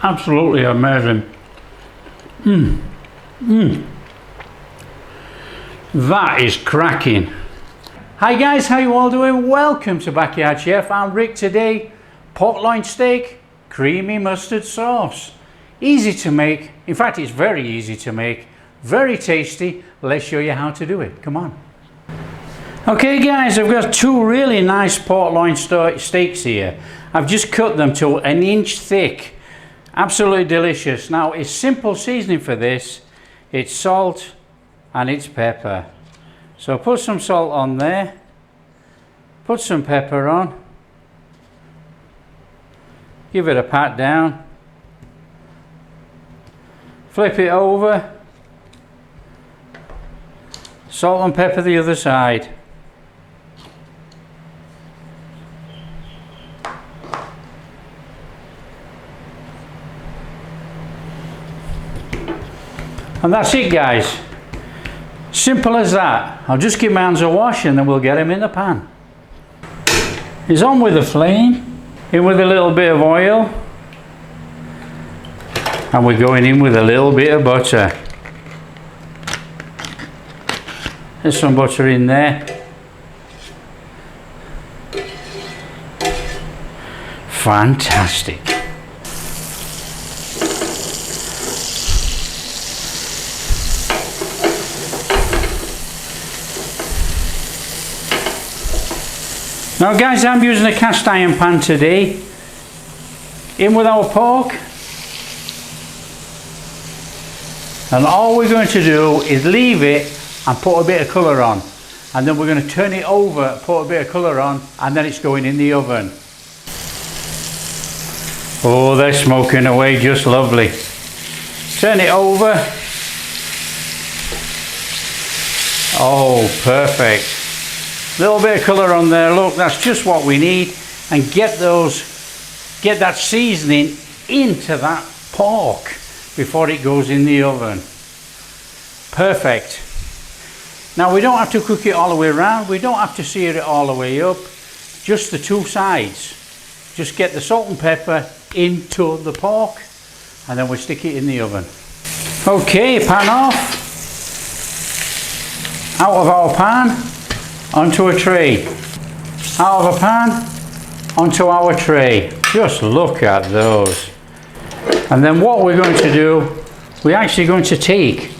Absolutely amazing. That is cracking. Hi guys, how you all doing? Welcome to Backyard Chef. I'm Rick today. Pork loin steak, creamy mustard sauce. Easy to make. In fact, it's very easy to make. Very tasty. Let's show you how to do it. Come on. Okay guys, I've got two really nice pork loin steaks here. I've just cut them to an inch thick. Absolutely delicious. Now, it's simple seasoning for this. It's salt and it's pepper. So put some salt on there. Put some pepper on. Give it a pat down. Flip it over. Salt and pepper the other side. And that's it guys. Simple as that. I'll just give my hands a wash and then we'll get them in the pan. It's on with the flame. In with a little bit of oil. And we're going in with a little bit of butter. There's some butter in there. Fantastic. Now guys, I'm using a cast iron pan today. In with our pork. And all we're going to do is leave it and put a bit of colour on. And then we're going to turn it over, put a bit of colour on, and then it's going in the oven. Oh, they're smoking away just lovely. Turn it over. Oh, perfect. Little bit of colour on there, look, that's just what we need. And get that seasoning into that pork before it goes in the oven. Perfect. Now we don't have to cook it all the way around, we don't have to sear it all the way up, just the two sides. Just get the salt and pepper into the pork and then we stick it in the oven. Okay, pan off. Out of our pan. Onto a tray. Out of a pan, onto our tray. Just look at those. And then what we're going to do, we're actually going to take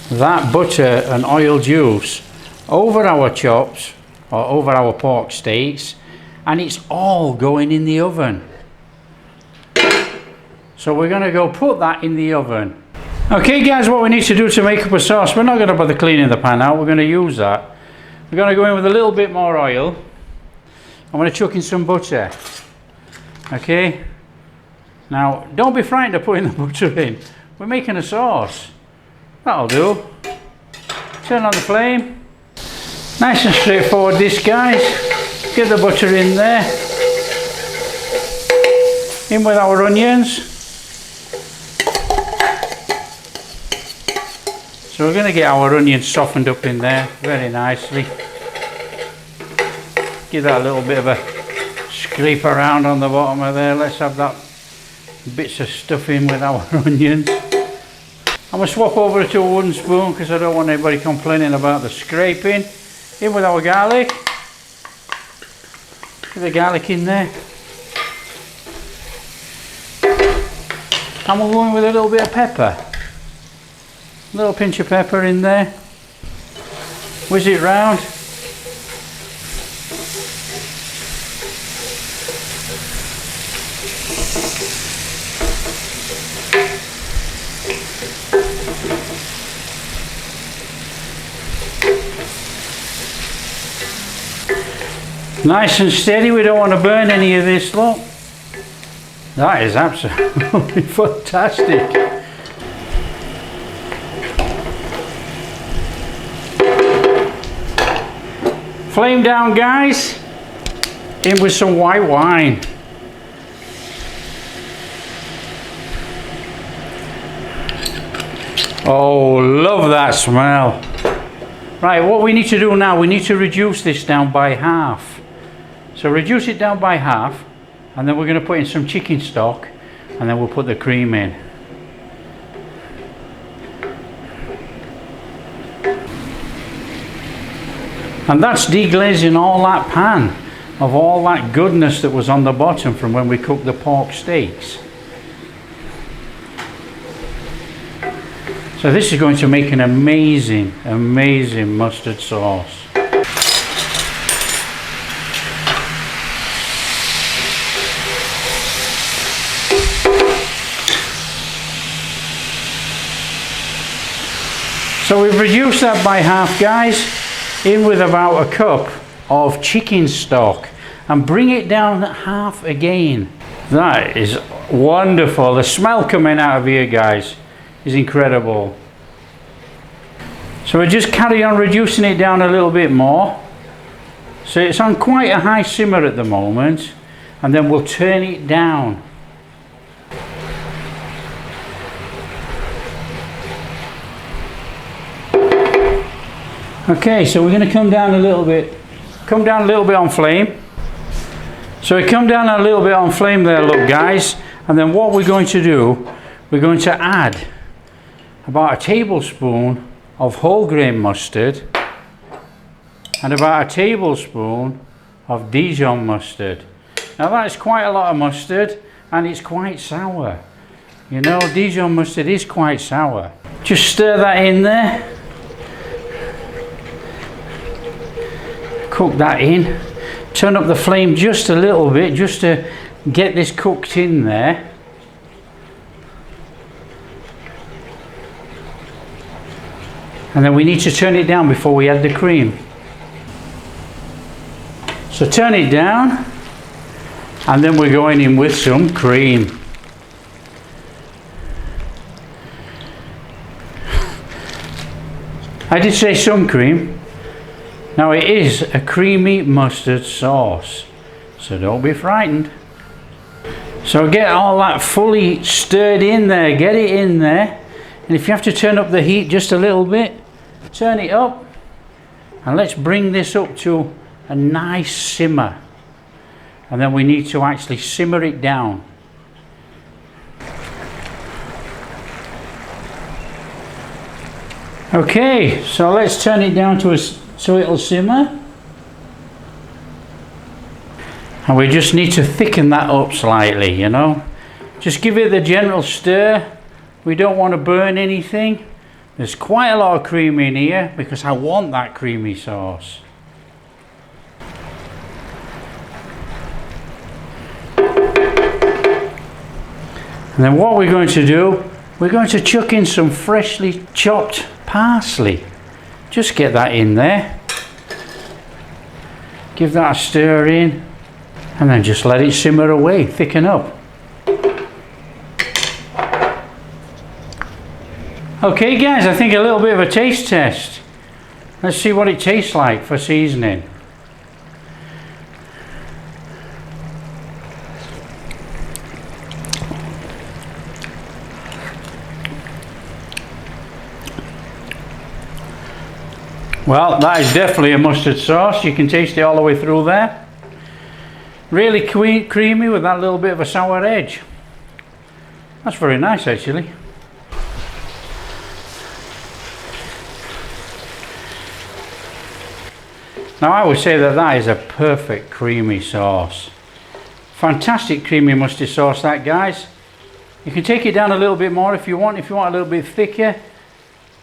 that butter and oil juice over our chops, or over our pork steaks, and it's all going in the oven. So we're going to go put that in the oven. Okay guys, what we need to do to make up a sauce, we're not going to bother cleaning the pan out, we're going to use that. We're going to go in with a little bit more oil. I'm going to chuck in some butter. Okay. Now, don't be frightened of putting the butter in. We're making a sauce. That'll do. Turn on the flame. Nice and straightforward this, guys. Get the butter in there. In with our onions. So we're going to get our onions softened up in there very nicely. Give that a little bit of a scrape around on the bottom of there. Let's have that bits of stuff in with our onions. I'm going to swap over to a wooden spoon because I don't want anybody complaining about the scraping. In with our garlic. Get the garlic in there. And we're going with a little bit of pepper. A little pinch of pepper in there. Whiz it round. Nice and steady, we don't want to burn any of this, look. That is absolutely fantastic. Flame down, guys. In with some white wine. Oh, love that smell. Right, what we need to do now, we need to reduce this down by half. So reduce it down by half, and then we're going to put in some chicken stock. and then we'll put the cream in. And that's deglazing all that pan of all that goodness that was on the bottom from when we cooked the pork steaks. So this is going to make an amazing, amazing mustard sauce. So we've reduced that by half, guys, in with about a cup of chicken stock, and bring it down half again. That is wonderful. The smell coming out of here, guys, is incredible. So we just carry on reducing it down a little bit more. So it's on quite a high simmer at the moment, and then we'll turn it down. Okay, so we're going to come down a little bit on flame. So we come down a little bit on flame there, look guys, and then what we're going to do, we're going to add about a tablespoon of whole grain mustard and about a tablespoon of Dijon mustard. Now that is quite a lot of mustard, and it's quite sour. You know, Dijon mustard is quite sour. Just stir that in there. Cook that in. Turn up the flame just a little bit, just to get this cooked in there. And then we need to turn it down before we add the cream. So turn it down, and then we're going in with some cream. I did say some cream. Now it is a creamy mustard sauce, so don't be frightened. So get all that fully stirred in there, get it in there, and if you have to turn up the heat just a little bit, turn it up, and let's bring this up to a nice simmer, and then we need to actually simmer it down. Okay, so let's turn it down to so it'll simmer, and we just need to thicken that up slightly, you know, just give it the general stir. We don't want to burn anything. There's quite a lot of cream in here because I want that creamy sauce. And then what we're going to do, we're going to chuck in some freshly chopped parsley. Just get that in there, give that a stir in, and then just let it simmer away, thicken up. Okay guys, I think a little bit of a taste test. Let's see what it tastes like for seasoning. Well, that is definitely a mustard sauce. You can taste it all the way through there. Really creamy with that little bit of a sour edge. That's very nice actually. Now I would say that that is a perfect creamy sauce. Fantastic creamy mustard sauce that, guys. You can take it down a little bit more if you want a little bit thicker.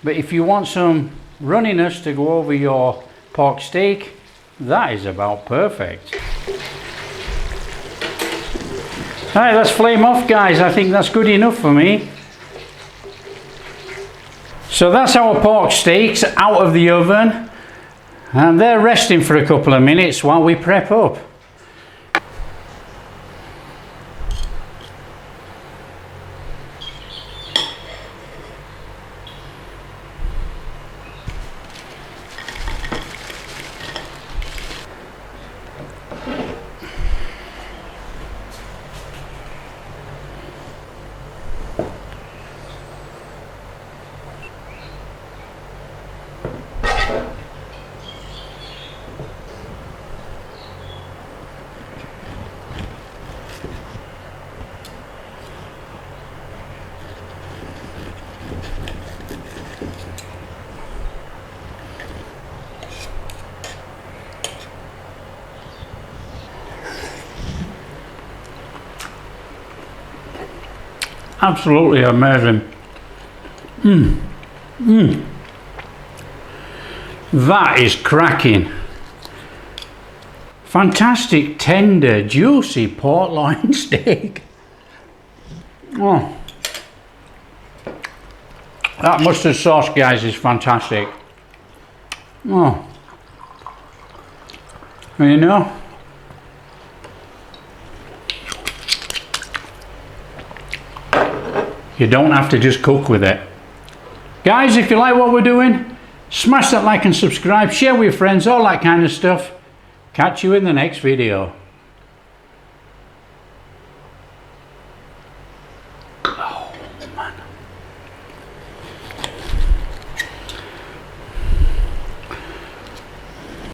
But if you want some runniness to go over your pork steak, that is about perfect. Alright, let's flame off guys. I think that's good enough for me. So that's our pork steaks out of the oven, and they're resting for a couple of minutes while we prep up. Absolutely amazing. That is cracking. Fantastic, tender, juicy pork loin steak. Oh, that mustard sauce, guys, is fantastic. Oh, you know, you don't have to just cook with it. Guys, if you like what we're doing, smash that like and subscribe, share with your friends, all that kind of stuff. Catch you in the next video. Oh man.